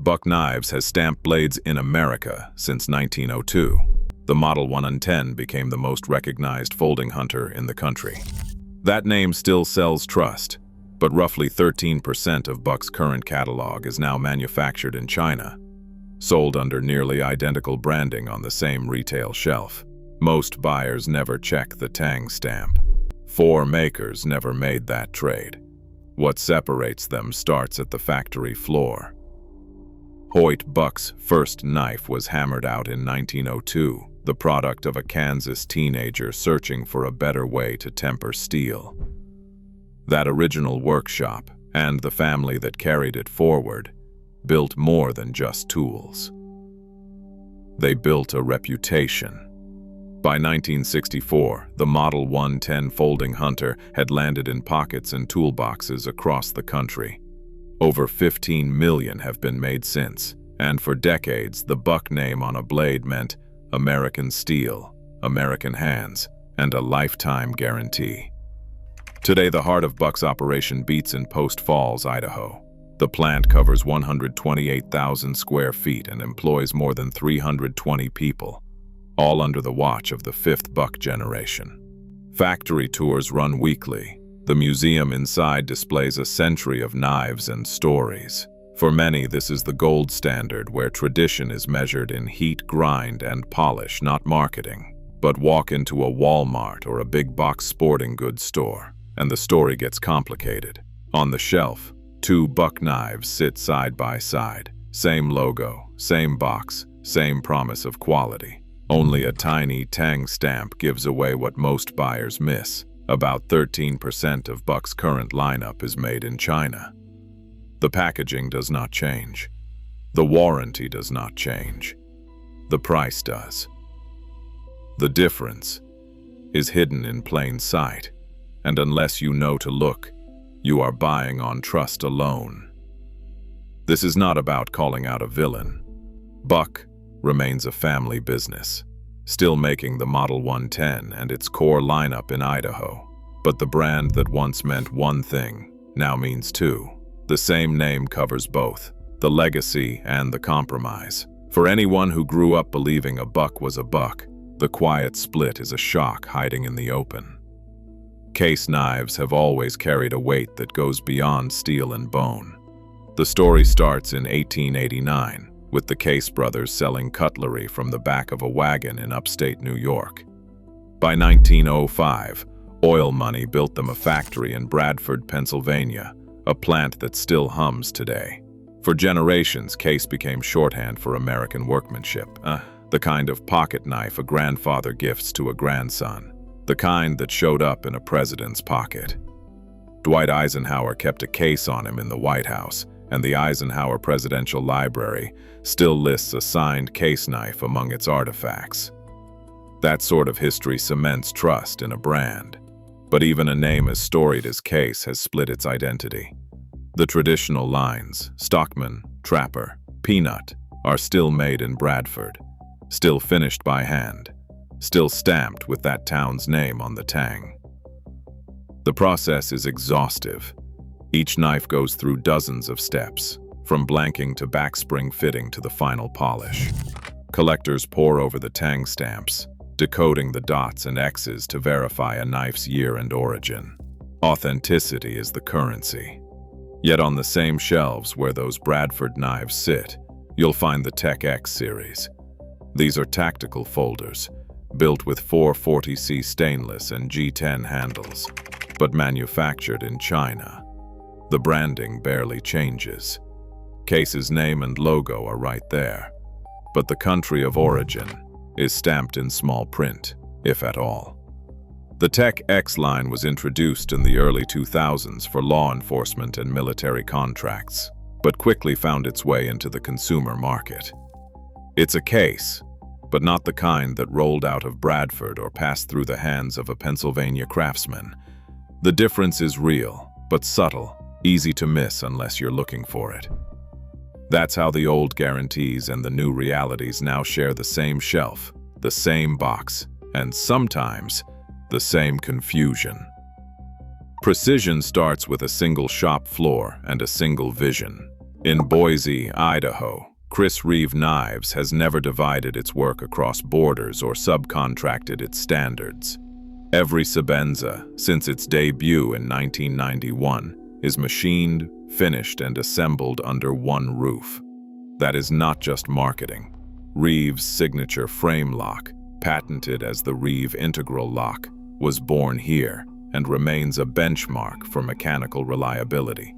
Buck Knives has stamped blades in America since 1902. The Model 110 became the most recognized folding hunter in the country. That name still sells trust, but roughly 13% of Buck's current catalog is now manufactured in China, sold under nearly identical branding on the same retail shelf. Most buyers never check the Tang stamp. 4 makers never made that trade. What separates them starts at the factory floor. Hoyt Buck's first knife was hammered out in 1902, the product of a Kansas teenager searching for a better way to temper steel. That original workshop, and the family that carried it forward, built more than just tools. They built a reputation. By 1964, the Model 110 folding hunter had landed in pockets and toolboxes across the country. Over 15 million have been made since, and for decades the Buck name on a blade meant American steel, American hands, and a lifetime guarantee. Today the heart of Buck's operation beats in Post Falls, Idaho. The plant covers 128,000 square feet and employs more than 320 people, all under the watch of the 5th Buck generation. Factory tours run weekly. The museum inside displays a century of knives and stories. For many, this is the gold standard where tradition is measured in heat, grind, and polish, not marketing. But walk into a Walmart or a big box sporting goods store, and the story gets complicated. On the shelf, 2 Buck knives sit side by side. Same logo, same box, same promise of quality. Only a tiny Tang stamp gives away what most buyers miss. About 13% of Buck's current lineup is made in China. The packaging does not change. The warranty does not change. The price does. The difference is hidden in plain sight, and unless you know to look, you are buying on trust alone. This is not about calling out a villain. Buck remains a family business, still making the Model 110 and its core lineup in Idaho. But the brand that once meant one thing now means 2. The same name covers both, the legacy and the compromise. For anyone who grew up believing a buck was a buck, the quiet split is a shock hiding in the open. Case knives have always carried a weight that goes beyond steel and bone. The story starts in 1889, with the Case brothers selling cutlery from the back of a wagon in upstate New York. By 1905, oil money built them a factory in Bradford, Pennsylvania, a plant that still hums today. For generations, Case became shorthand for American workmanship, the kind of pocket knife a grandfather gifts to a grandson, the kind that showed up in a president's pocket. Dwight Eisenhower kept a Case on him in the White House, and the Eisenhower Presidential Library still lists a signed Case knife among its artifacts. That sort of history cements trust in a brand. But even a name as storied as Case has split its identity. The traditional lines, Stockman, Trapper, Peanut, are still made in Bradford, still finished by hand, still stamped with that town's name on the tang. The process is exhaustive. Each knife goes through dozens of steps, from blanking to backspring fitting to the final polish. Collectors pore over the tang stamps, decoding the dots and X's to verify a knife's year and origin. Authenticity is the currency. Yet on the same shelves where those Bradford knives sit, you'll find the Tec X series. These are tactical folders, built with 440C stainless and G10 handles, but manufactured in China. The branding barely changes. Case's name and logo are right there, but the country of origin is stamped in small print, if at all. The Tec X line was introduced in the early 2000s for law enforcement and military contracts, but quickly found its way into the consumer market. It's a Case, but not the kind that rolled out of Bradford or passed through the hands of a Pennsylvania craftsman. The difference is real, but subtle, easy to miss unless you're looking for it. That's how the old guarantees and the new realities now share the same shelf, the same box, and sometimes the same confusion. Precision starts with a single shop floor and a single vision. In Boise, Idaho, Reeve Knives has never divided its work across borders or subcontracted its standards. Every Sebenza, since its debut in 1991, is machined, finished, and assembled under one roof. That is not just marketing. Reeve's signature frame lock, patented as the Reeve Integral Lock, was born here and remains a benchmark for mechanical reliability.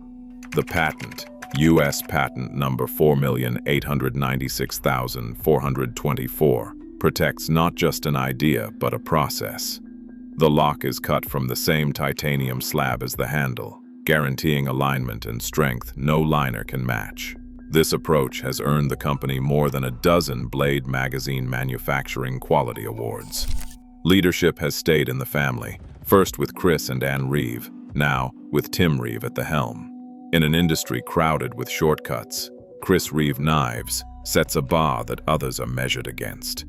The patent, U.S. Patent number 4,896,424, protects not just an idea but a process. The lock is cut from the same titanium slab as the handle, guaranteeing alignment and strength no liner can match. This approach has earned the company more than a dozen Blade Magazine Manufacturing Quality Awards. Leadership has stayed in the family, first with Chris and Ann Reeve, now with Tim Reeve at the helm. In an industry crowded with shortcuts, Reeve Knives sets a bar that others are measured against.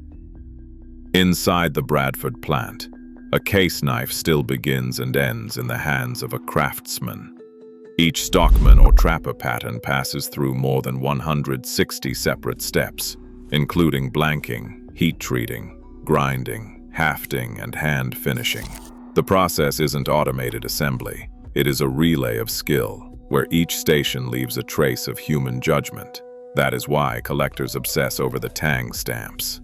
Inside the Bradford plant, a case knife still begins and ends in the hands of a craftsman. Each stockman or trapper pattern passes through more than 160 separate steps, including blanking, heat treating, grinding, hafting, and hand finishing. The process isn't automated assembly. It is a relay of skill, where each station leaves a trace of human judgment. That is why collectors obsess over the tang stamps.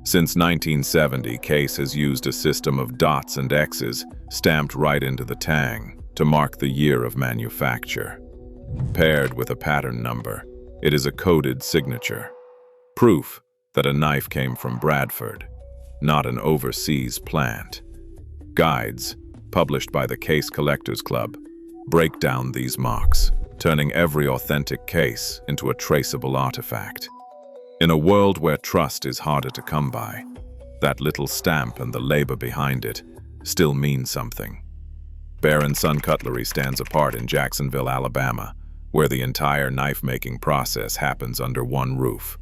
Since 1970, Case has used a system of dots and X's stamped right into the tang to mark the year of manufacture. Paired with a pattern number, it is a coded signature, proof that a knife came from Bradford, not an overseas plant. Guides, published by the Case Collectors Club, break down these marks, turning every authentic case into a traceable artifact. In a world where trust is harder to come by, that little stamp and the labor behind it still mean something. Son Cutlery stands apart in Jacksonville, Alabama, where the entire knife-making process happens under one roof.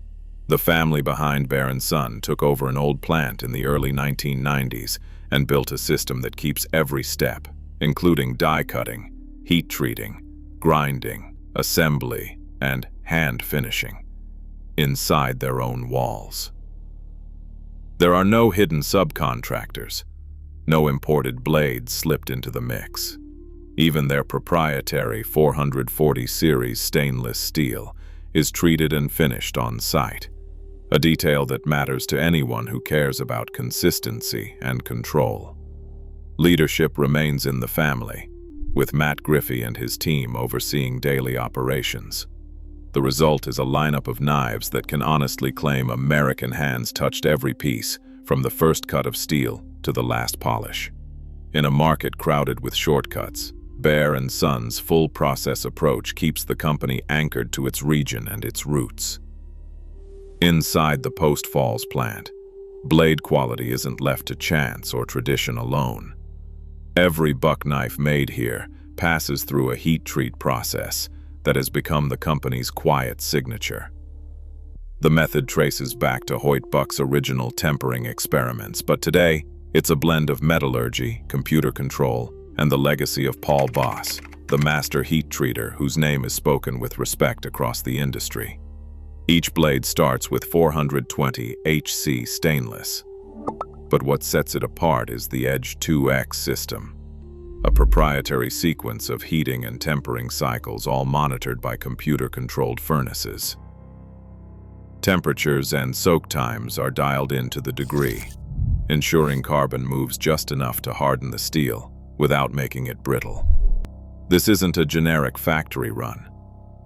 The family behind Son took over an old plant in the early 1990s and built a system that keeps every step, including die cutting, heat treating, grinding, assembly, and hand finishing, inside their own walls. There are no hidden subcontractors, no imported blades slipped into the mix. Even their proprietary 440 series stainless steel is treated and finished on site, a detail that matters to anyone who cares about consistency and control. Leadership remains in the family, with Matt Griffey and his team overseeing daily operations. The result is a lineup of knives that can honestly claim American hands touched every piece, from the first cut of steel to the last polish. In a market crowded with shortcuts, Bear & Son's full process approach keeps the company anchored to its region and its roots. Inside the Post Falls plant, blade quality isn't left to chance or tradition alone. Every buck knife made here passes through a heat treat process that has become the company's quiet signature. The method traces back to Hoyt Buck's original tempering experiments, but today it's a blend of metallurgy, computer control, and the legacy of Paul Boss, the master heat treater whose name is spoken with respect across the industry. Each blade starts with 420 HC stainless, but what sets it apart is the Edge Tec X system, a proprietary sequence of heating and tempering cycles all monitored by computer-controlled furnaces. Temperatures and soak times are dialed in to the degree, ensuring carbon moves just enough to harden the steel without making it brittle. This isn't a generic factory run.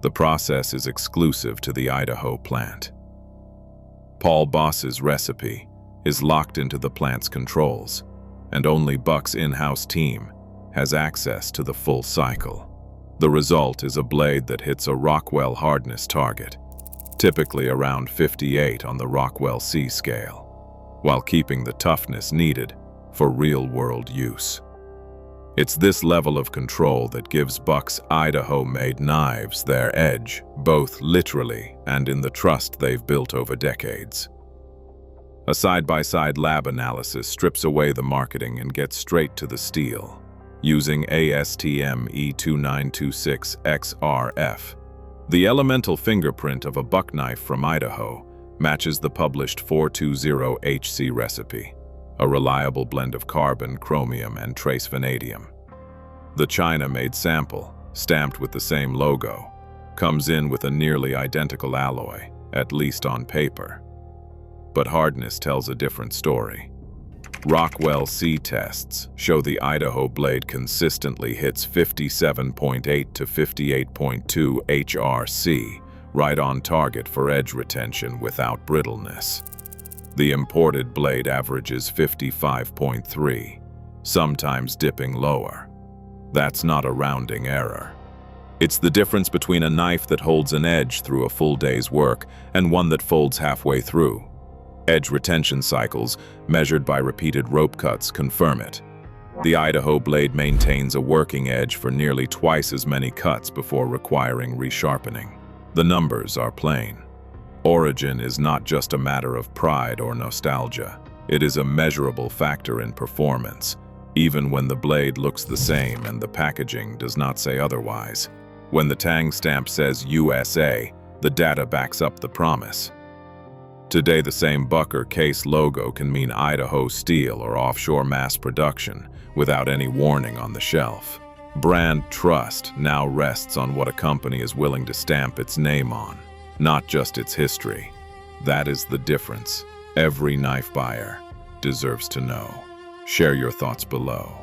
The process is exclusive to the Idaho plant. Paul Boss's recipe is locked into the plant's controls, and only Buck's in-house team has access to the full cycle. The result is a blade that hits a Rockwell hardness target, typically around 58 on the Rockwell C scale, while keeping the toughness needed for real-world use. It's this level of control that gives Buck's Idaho-made knives their edge, both literally and in the trust they've built over decades. A side-by-side lab analysis strips away the marketing and gets straight to the steel, using ASTM E2926XRF. The elemental fingerprint of a buck knife from Idaho matches the published 420HC recipe, a reliable blend of carbon, chromium, and trace vanadium. The China-made sample, stamped with the same logo, comes in with a nearly identical alloy, at least on paper. But hardness tells a different story. Rockwell C tests show the Idaho blade consistently hits 57.8 to 58.2 HRC, right on target for edge retention without brittleness. The imported blade averages 55.3, sometimes dipping lower. That's not a rounding error. It's the difference between a knife that holds an edge through a full day's work and one that folds halfway through. Edge retention cycles, measured by repeated rope cuts, confirm it. The Idaho blade maintains a working edge for nearly twice as many cuts before requiring resharpening. The numbers are plain. Origin is not just a matter of pride or nostalgia. It is a measurable factor in performance, even when the blade looks the same and the packaging does not say otherwise. When the tang stamp says USA, the data backs up the promise. Today, the same buck or case logo can mean Idaho steel or offshore mass production without any warning on the shelf. Brand trust now rests on what a company is willing to stamp its name on, not just its history. That is the difference every knife buyer deserves to know. Share your thoughts below.